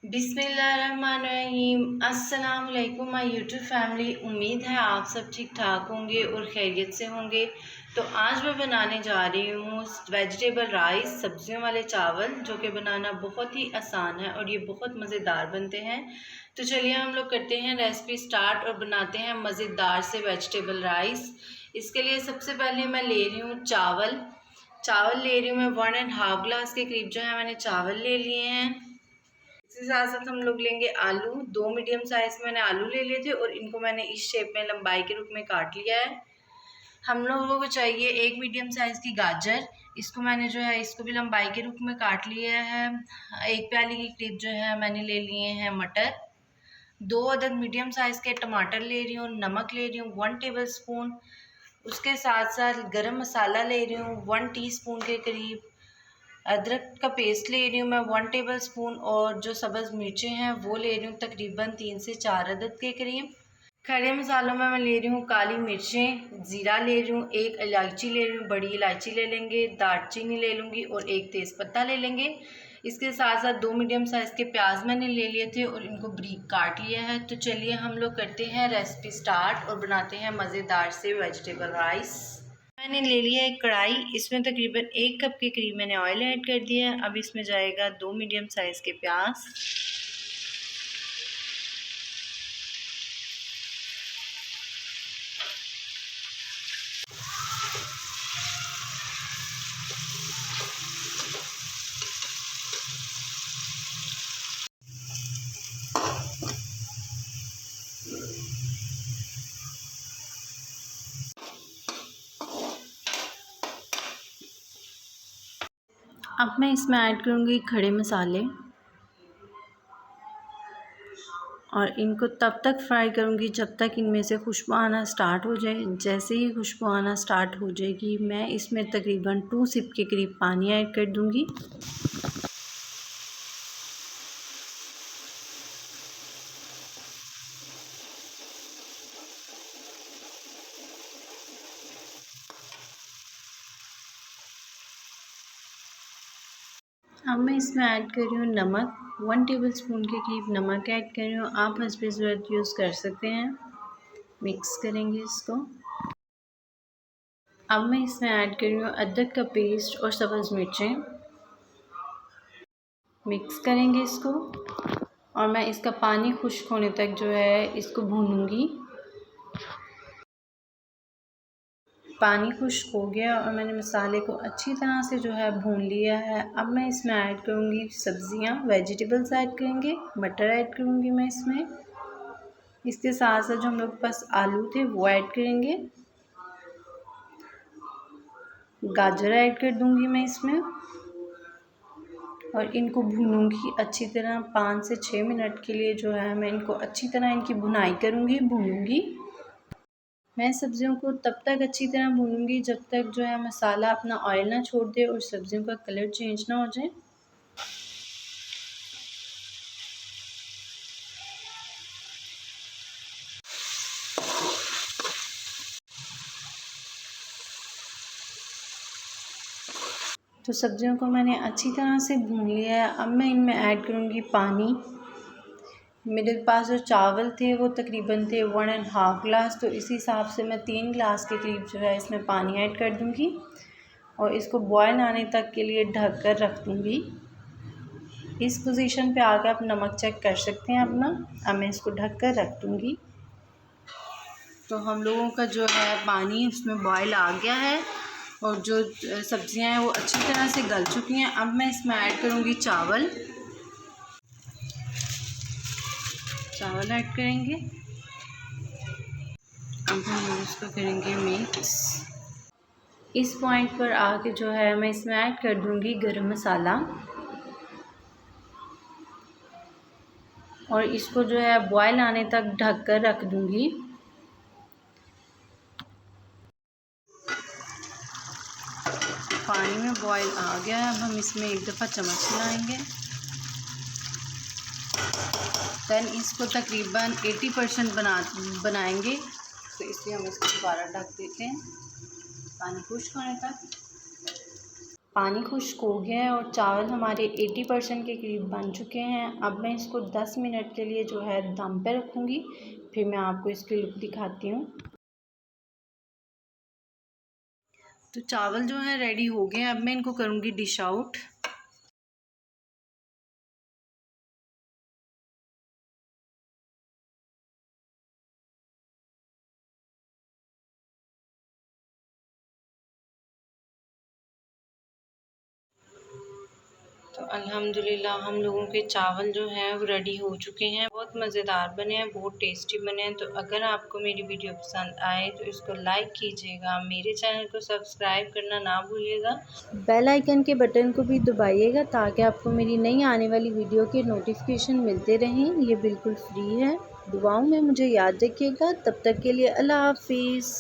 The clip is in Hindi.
बिस्मिल्लाहिर्रहमानिर्रहीम। अस्सलाम वालेकुम माय यूट्यूब फैमिली। उम्मीद है आप सब ठीक ठाक होंगे और खैरियत से होंगे। तो आज मैं बनाने जा रही हूँ वेजिटेबल राइस, सब्जियों वाले चावल, जो कि बनाना बहुत ही आसान है और ये बहुत मज़ेदार बनते हैं। तो चलिए हम लोग करते हैं रेसिपी स्टार्ट और बनाते हैं मज़ेदार से वेजिटेबल राइस। इसके लिए सबसे पहले मैं ले रही हूँ चावल ले रही हूँ मैं 1.5 ग्लास के करीब जो है मैंने चावल ले लिए हैं। इसके साथ साथ हम लोग लेंगे आलू। 2 मीडियम साइज मैंने आलू ले लिए थे और इनको मैंने इस शेप में लंबाई के रूप में काट लिया है। हम लोगों को चाहिए 1 मीडियम साइज की गाजर। इसको मैंने जो है इसको भी लंबाई के रूप में काट लिया है। 1 प्याली के करीब जो है मैंने ले लिए हैं मटर। 2 अदद मीडियम साइज के टमाटर ले रही हूँ। नमक ले रही हूँ 1 टेबल स्पून। उसके साथ साथ गरम मसाला ले रही हूँ 1 टीस्पून के करीब। अदरक का पेस्ट ले रही हूँ मैं 1 टेबल स्पून और जो सब्ज़ मिर्चें हैं वो ले रही हूँ तकरीबन 3 से 4 अदद के करीब। खड़े मसालों में मैं ले रही हूँ काली मिर्चें, ज़ीरा ले रही हूँ, 1 इलायची ले रही हूँ, बड़ी इलायची ले लेंगे, दालचीनी ले लूँगी और 1 तेज़पत्ता ले लेंगे। इसके साथ साथ 2 मीडियम साइज़ के प्याज मैंने ले लिए थे और इनको बारीक काट लिया है। तो चलिए हम लोग करते हैं रेसिपी स्टार्ट और बनाते हैं मज़ेदार से वेजिटेबल राइस। मैंने ले लिया एक कढ़ाई, इसमें तकरीबन 1 कप के करीब मैंने ऑयल ऐड कर दिया है। अब इसमें जाएगा 2 मीडियम साइज़ के प्याज। अब मैं इसमें ऐड करूँगी खड़े मसाले और इनको तब तक फ्राई करूँगी जब तक इनमें से खुशबू आना स्टार्ट हो जाए। जैसे ही खुशबू आना स्टार्ट हो जाएगी मैं इसमें तकरीबन 2 सिप के करीब पानी ऐड कर दूँगी। अब मैं इसमें ऐड कर रही हूँ नमक। 1 टेबल स्पून के करीब नमक ऐड कर रही हूँ। आप हस्बे ज़रूरत यूज़ कर सकते हैं। मिक्स करेंगे इसको। अब मैं इसमें ऐड कर रही हूँ अदरक का पेस्ट और सब्ज़ मिर्चें। मिक्स करेंगे इसको और मैं इसका पानी खुश्क होने तक जो है इसको भूनूंगी। पानी खुश्क हो गया और मैंने मसाले को अच्छी तरह से जो है भून लिया है। अब मैं इसमें ऐड करूँगी सब्ज़ियाँ, वेजिटेबल्स ऐड करेंगे। मटर ऐड करूँगी मैं इसमें। इसके साथ साथ जो हम लोग के पास आलू थे वो ऐड करेंगे। गाजर ऐड कर दूँगी मैं इसमें और इनको भूनूंगी अच्छी तरह। 5 से 6 मिनट के लिए जो है मैं इनको अच्छी तरह इनकी भुनाई करूँगी, भूनूंगी। मैं सब्ज़ियों को तब तक अच्छी तरह भूनूंगी जब तक जो है मसाला अपना ऑयल ना छोड़ दे और सब्ज़ियों का कलर चेंज ना हो जाए। तो सब्ज़ियों को मैंने अच्छी तरह से भून लिया है। अब मैं इनमें ऐड करूँगी पानी। मेरे पास जो चावल थे वो तकरीबन थे 1.5 ग्लास, तो इसी हिसाब से मैं 3 ग्लास के करीब जो है इसमें पानी ऐड कर दूँगी और इसको बॉयल आने तक के लिए ढक कर रख दूँगी। इस पोजीशन पे आकर आप नमक चेक कर सकते हैं अपना। अब मैं इसको ढक कर रख दूँगी। तो हम लोगों का जो है पानी उसमें बॉयल आ गया है और जो सब्ज़ियाँ हैं वो अच्छी तरह से गल चुकी हैं। अब मैं इसमें ऐड करूँगी चावल ऐड करेंगे। अब हम इसको करेंगे मिक्स। इस पॉइंट पर आके जो है मैं इसमें ऐड कर दूँगी गरम मसाला और इसको जो है बॉयल आने तक ढक कर रख दूँगी। पानी में बॉयल आ गया है। अब हम इसमें एक दफ़ा चम्मच हिलाएंगे। दैन इसको तकरीबन 80% बनाएंगे, तो इसलिए हम इसको दोबारा ढक देते हैं पानी खुश्क होने तक। पानी खुश्क हो गया है और चावल हमारे 80% के करीब बन चुके हैं। अब मैं इसको 10 मिनट के लिए जो है दम पे रखूँगी, फिर मैं आपको इसकी लुक दिखाती हूँ। तो चावल जो है रेडी हो गए हैं, अब मैं इनको करूँगी डिश आउट। तो अल्हम्दुलिल्लाह हम लोगों के चावल जो हैं वो रेडी हो चुके हैं। बहुत मज़ेदार बने हैं, बहुत टेस्टी बने हैं। तो अगर आपको मेरी वीडियो पसंद आए तो इसको लाइक कीजिएगा, मेरे चैनल को सब्सक्राइब करना ना भूलिएगा, बेल आइकन के बटन को भी दबाइएगा ताकि आपको मेरी नई आने वाली वीडियो के नोटिफिकेशन मिलते रहें। ये बिल्कुल फ्री है। दुआओं में मुझे याद रखिएगा। तब तक के लिए अल्लाह हाफिज़।